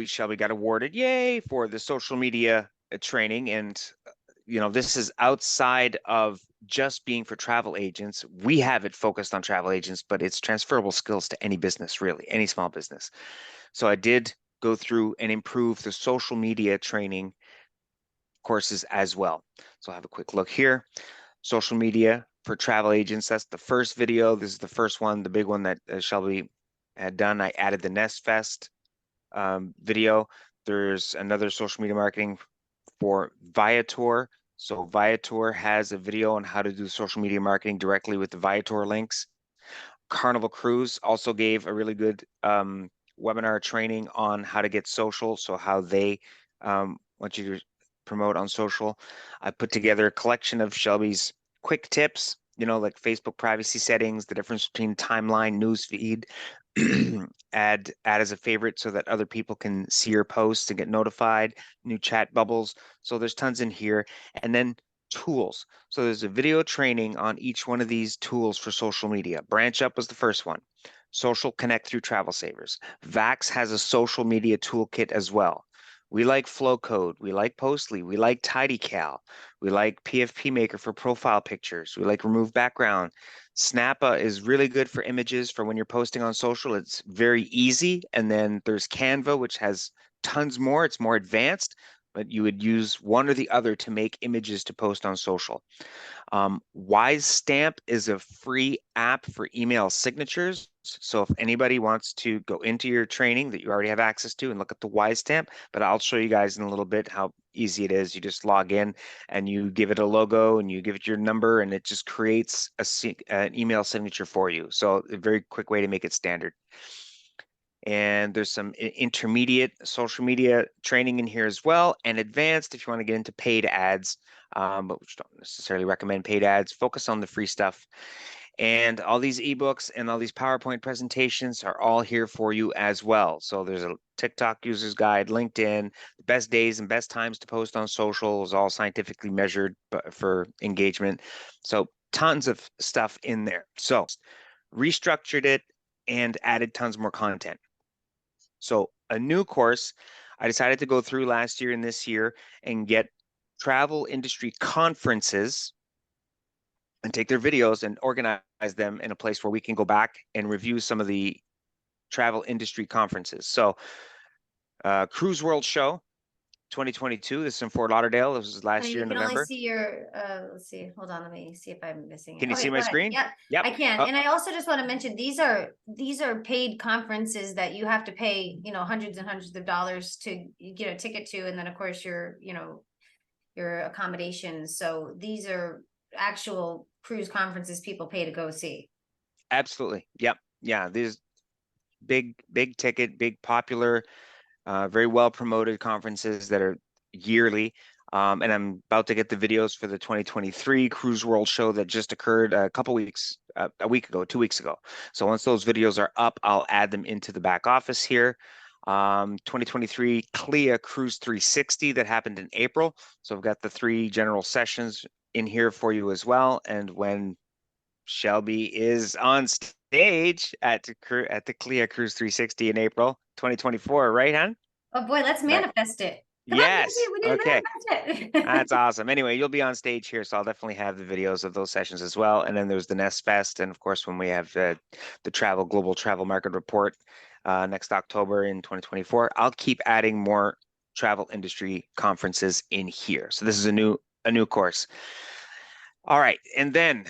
Shelby got awarded, yay, for the social media training. And, this is outside of just being for travel agents. We have it focused on travel agents, but it's transferable skills to any business, really, any small business. So I did go through and improve the social media training courses as well. So I'll have a quick look here. Social media for travel agents. That's the first video. This is the first one, the big one that Shelby had done. I added the Nest Fest video. There's another social media marketing for Viator. So Viator has a video on how to do social media marketing directly with the Viator links. Carnival Cruise also gave a really good webinar training on how to get social, so how they want you to promote on social. I put together a collection of Shelby's quick tips, like Facebook privacy settings, the difference between timeline, news feed, add as a favorite so that other people can see your posts and get notified, new chat bubbles. So there's tons in here. And then tools. So there's a video training on each one of these tools for social media. Branch Up was the first one. Social Connect through Travel Savers. Vax has a social media toolkit as well. We like Flowcode. We like Postly. We like TidyCal. We like PFP Maker for profile pictures. We like Remove Background. Snappa is really good for images for when you're posting on social. It's very easy. And then there's Canva, which has tons more. It's more advanced, but you would use one or the other to make images to post on social. Wise Stamp is a free app for email signatures. So if anybody wants to go into your training that you already have access to and look at the Wise Stamp, but I'll show you guys in a little bit how easy it is. You just log in and you give it a logo and you give it your number and it just creates an email signature for you. So a very quick way to make it standard. And there's some intermediate social media training in here as well, and advanced if you want to get into paid ads, but which don't necessarily recommend paid ads. Focus on the free stuff. And all these ebooks and all these PowerPoint presentations are all here for you as well. So there's a TikTok users guide, LinkedIn, the best days and best times to post on social is all scientifically measured for engagement. So tons of stuff in there. So restructured it and added tons more content. So a new course I decided to go through last year and this year and get travel industry conferences and take their videos and organize them in a place where we can go back and review some of the travel industry conferences. So Cruise World Show 2022, this is in Fort Lauderdale. This was last year You in can only November. see your, let's see, hold on, let me see if I'm missing it. Can you Okay, see my go ahead. screen? Yep, Yep. I can. And I also just want to mention these are paid conferences that you have to pay, hundreds and hundreds of dollars to get a ticket to, and then of course your accommodations. So these are actual cruise conferences people pay to go see. Absolutely. Yep. Yeah. These big ticket, big popular, very well promoted conferences that are yearly. And I'm about to get the videos for the 2023 Cruise World Show that just occurred a couple weeks, a week ago, 2 weeks ago. So once those videos are up, I'll add them into the back office here. 2023 CLIA Cruise 360 that happened in April. So I've got the 3 general sessions in here for you as well. And when Shelby is on stage at the CLIA Cruise 360 in April 2024, right, hon? Oh boy, let's manifest it. Come on, Yes. we need to Okay. manifest it. That's awesome. Anyway, you'll be on stage here, so I'll definitely have the videos of those sessions as well. And then there's the Nest Fest, and of course, when we have the global travel market report next October in 2024, I'll keep adding more travel industry conferences in here. So this is a new course. All right, and then